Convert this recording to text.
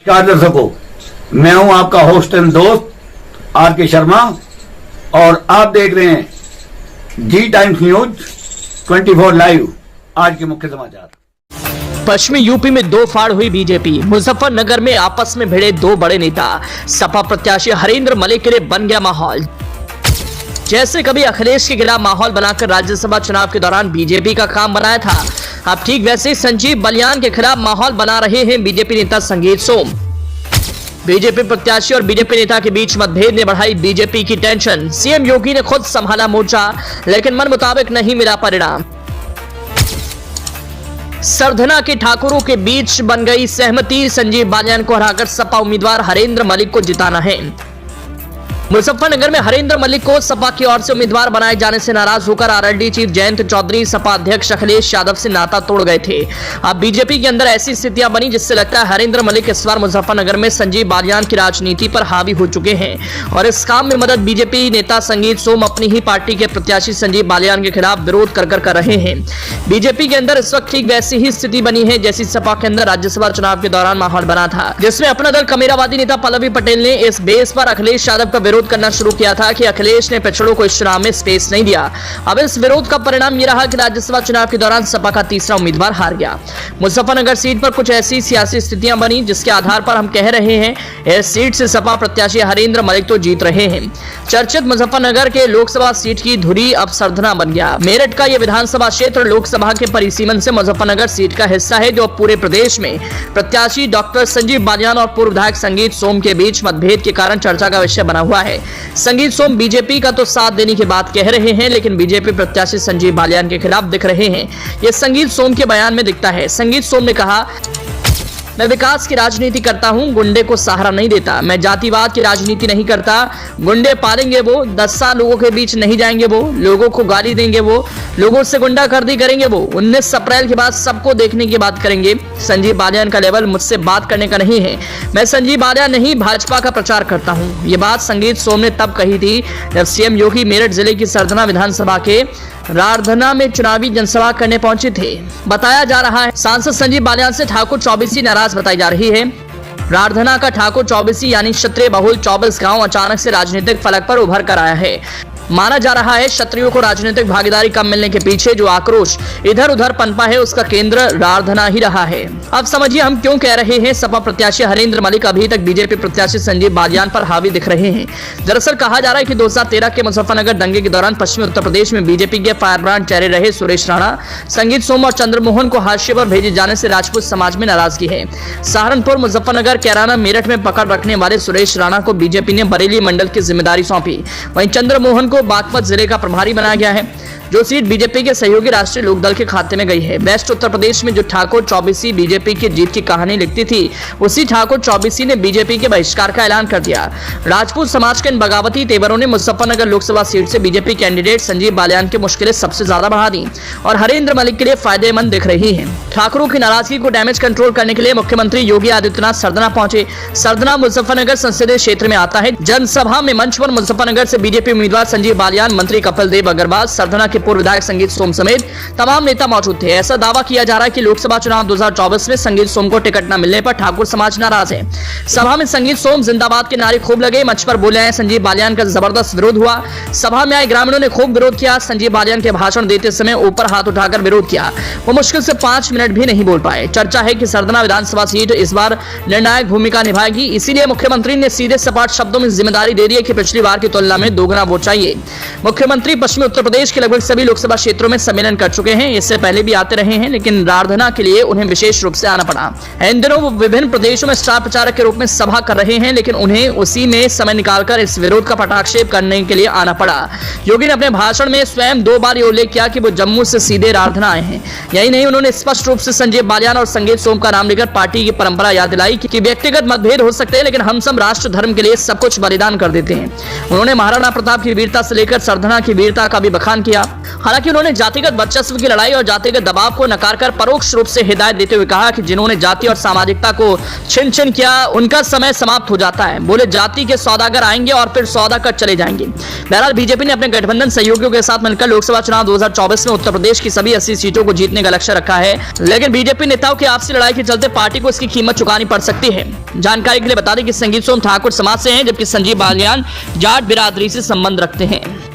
नमस्कार दर्शकों, मैं हूं आपका होस्ट एंड दोस्त आर के शर्मा और आप देख रहे हैं जी टाइम्स न्यूज 24 लाइव। आज के मुख्य समाचार। पश्चिमी यूपी में दो फाड़ हुई बीजेपी। मुजफ्फरनगर में आपस में भिड़े दो बड़े नेता। सपा प्रत्याशी हरेंद्र मलिक के लिए बन गया माहौल। जैसे कभी अखिलेश के खिलाफ माहौल बनाकर राज्यसभा चुनाव के दौरान बीजेपी का काम बनाया था, अब ठीक वैसे संजीव बलियान के खिलाफ माहौल बना रहे हैं बीजेपी नेता संगीत सोम। बीजेपी प्रत्याशी और बीजेपी नेता के बीच मतभेद ने बढ़ाई बीजेपी की टेंशन। सीएम योगी ने खुद संभाला मोर्चा, लेकिन मन मुताबिक नहीं मिला परिणाम। सरधना के ठाकुरों के बीच बन गई सहमति। संजीव बालियान को हराकर सपा उम्मीदवार हरेंद्र मलिक को जिताना है। मुजफ्फरनगर में हरेंद्र मलिक को सपा की ओर से उम्मीदवार बनाए जाने से नाराज होकर आरएलडी चीफ जयंत चौधरी सपा अध्यक्ष अखिलेश यादव से नाता तोड़ गए थे। अब बीजेपी के अंदर ऐसी स्थितियां बनी जिससे लगता है हरेंद्र मलिक इस बार मुजफ्फरनगर में संजीव बालियान की राजनीति पर हावी हो चुके हैं और इस काम में मदद बीजेपी नेता संगीत सोम अपनी ही पार्टी के प्रत्याशी संजीव बालियान के खिलाफ विरोध कर रहे हैं। बीजेपी के अंदर इस वक्त ठीक वैसी ही स्थिति बनी है जैसी सपा के अंदर राज्यसभा चुनाव के दौरान माहौल बना था, जिसमें अपना दल कमेरावादी नेता पल्लवी पटेल ने इस बेस पर अखिलेश यादव का विरोध करना शुरू किया था कि अखिलेश ने पिछड़ों को इस चुनाव में स्पेस नहीं दिया। अब इस विरोध का परिणाम यह रहा कि राज्यसभा चुनाव के दौरान सपा का तीसरा उम्मीदवार हार गया। मुजफ्फरनगर सीट पर कुछ ऐसी सियासी स्थितियां बनी जिसके आधार पर हम कह रहे हैं इस सीट से सपा प्रत्याशी हरेंद्र मलिक तो जीत रहे हैं। चर्चित मुजफ्फरनगर के लोकसभा सीट की धुरी अब सरधना बन गया। मेरठ का यह विधानसभा क्षेत्र लोकसभा के परिसीमन से मुजफ्फरनगर सीट का हिस्सा है, जो पूरे प्रदेश में प्रत्याशी डॉक्टर संजीव बालियान और पूर्व विधायक संगीत सोम के बीच मतभेद के कारण चर्चा का विषय बना हुआ है। संगीत सोम बीजेपी का तो साथ देने की बात कह रहे हैं, लेकिन बीजेपी प्रत्याशी संजीव बालियान के खिलाफ दिख रहे हैं। यह संगीत सोम के बयान में दिखता है। संगीत सोम ने कहा, मैं विकास की राजनीति करता हूं, गुंडे को सहारा नहीं देता। मैं जातिवाद की राजनीति नहीं करता। गुंडे पालेंगे वो, 10 साल लोगों के बीच नहीं जाएंगे वो, लोगों को गाली देंगे वो, लोगों से गुंडागर्दी करेंगे वो, 19 अप्रैल के बाद सबको देखने की बात करेंगे। संजीव बालियान का लेवल मुझसे बात करने का नहीं है। मैं संजीव बालियान नहीं, भाजपा का प्रचार करता हूं। ये बात संगीत सोम ने तब कही थी जब सीएम योगी मेरठ जिले की सरधना विधानसभा के रारधना में चुनावी जनसभा करने पहुंचे थे। बताया जा रहा है सांसद संजीव बालियान से ठाकुर चौबीसी नाराज बताई जा रही है। रारधना का ठाकुर चौबीसी यानी क्षत्रिय बहुल 24 गांव अचानक से राजनीतिक फलक पर उभर कर आया है। माना जा रहा है क्षत्रियों को राजनीतिक भागीदारी कम मिलने के पीछे जो आक्रोश इधर उधर पनपा है उसका केंद्र रारधना ही रहा है। अब समझिए हम क्यों कह रहे हैं सपा प्रत्याशी हरेंद्र मलिक अभी तक बीजेपी प्रत्याशी संजीव बालियान पर हावी दिख रहे हैं। दरअसल कहा जा रहा है कि 2013 के मुजफ्फरनगर दंगे के दौरान पश्चिमी उत्तर प्रदेश में बीजेपी के फायरब्रांड चेहरे रहे सुरेश राणा, संगीत सोम और चंद्रमोहन को हाशिए पर भेजे जाने से राजपूत समाज में नाराजगी है। सहारनपुर, मुजफ्फरनगर, कैराना, मेरठ में पकड़ रखने वाले सुरेश राणा को बीजेपी ने बरेली मंडल की जिम्मेदारी सौंपी। वहीं चंद्रमोहन को बागपत जिले का प्रभारी बनाया गया है, जो सीट बीजेपी के सहयोगी राष्ट्रीय लोकदल के खाते में गई है। वेस्ट उत्तर प्रदेश में जो ठाकुर चौबीसी बीजेपी की जीत की कहानी लिखती थी, उसी ठाकुर चौबीसी ने बीजेपी के बहिष्कार का ऐलान कर दिया। राजपूत समाज के इन बगावती तेवरों ने मुजफ्फरनगर लोकसभा सीट से बीजेपी कैंडिडेट संजीव बालियान की मुश्किलें सबसे ज्यादा बढ़ा दी और हरेंद्र मलिक के लिए फायदेमंद दिख रही है। ठाकुरों की नाराजगी को डैमेज कंट्रोल करने के लिए मुख्यमंत्री योगी आदित्यनाथ सरधना पहुंचे। सरधना मुजफ्फरनगर संसदीय क्षेत्र में आता है। जनसभा में मंच पर मुजफ्फरनगर से बीजेपी उम्मीदवार संजीव बालियान, मंत्री कपिल देव अग्रवाल, सरधना के पूर्व विधायक संगीत सोम समेत तमाम नेता मौजूद थे। ऐसा दावा किया जा रहा है कि लोकसभा चुनाव 2024 में संगीत सोम को टिकट न मिलने पर ठाकुर समाज नाराज है। सभा में संगीत सोम जिंदाबाद के नारे खूब लगे। मंच पर बोले आए संजीव बालियान का जबरदस्त विरोध हुआ। सभा में आए ग्रामीणों ने खूब विरोध किया। संजीव बालियान के भाषण देते समय ऊपर हाथ उठाकर विरोध किया। वो मुश्किल से 5 मिनट भी नहीं बोल पाए। चर्चा है कि सरधना विधानसभा सीट इस बार निर्णायक भूमिका निभाएगी, इसीलिए मुख्यमंत्री ने सीधे सपाट शब्दों में जिम्मेदारी दे दी है कि पिछली बार की तुलना में दोगुना वोट चाहिए। मुख्यमंत्री पश्चिमी उत्तर प्रदेश के लगभग सभी लोकसभा क्षेत्रों में सम्मेलन कर चुके हैं। इससे पहले भी आते रहे हैं, लेकिन रारधना के लिए उन्हें विशेष रूप से आना पड़ा। इन दिनों वो विभिन्न प्रदेशों में स्टार प्रचारक के रूप में सभा कर रहे हैं, लेकिन उन्हें उसी में समय निकालकर इस विरोध का पटाक्षेप करने के लिए आना पड़ा। योगी ने अपने भाषण में स्वयं 2 बार ये उल्लेख किया कि वो जम्मू से सीधे रारधना आए हैं। यही नहीं, उन्होंने स्पष्ट रूप से संजीव बालियान और संगीत सोम का नाम लेकर पार्टी की परंपरा याद दिलाई कि व्यक्तिगत मतभेद हो सकते हैं, लेकिन हम सब राष्ट्र धर्म के लिए सब कुछ बलिदान कर देते हैं। उन्होंने महाराणा प्रताप की वीरता से लेकर सरधना की वीरता का भी बखान किया। हालांकि उन्होंने जातिगत वर्चस्व की लड़ाई और जातिगत दबाव को नकार कर परोक्ष रूप से हिदायत देते हुए कहा कि जिन्होंने जाति और सामाजिकता को छिन छिन किया उनका समय समाप्त हो जाता है। बोले जाति के सौदागर आएंगे और फिर सौदा कर चले जाएंगे। बहरहाल बीजेपी ने अपने गठबंधन सहयोगियों के साथ मिलकर लोकसभा चुनाव 2024 में उत्तर प्रदेश की सभी 80 सीटों को जीतने का लक्ष्य रखा है, लेकिन बीजेपी नेताओं की आपसी लड़ाई के चलते पार्टी को इसकी कीमत चुकानी पड़ सकती है। जानकारी के लिए बता दें कि संगीत सोम ठाकुर समाज से हैं, जबकि संजीव बालियान जाट बिरादरी से संबंध रखते हैं।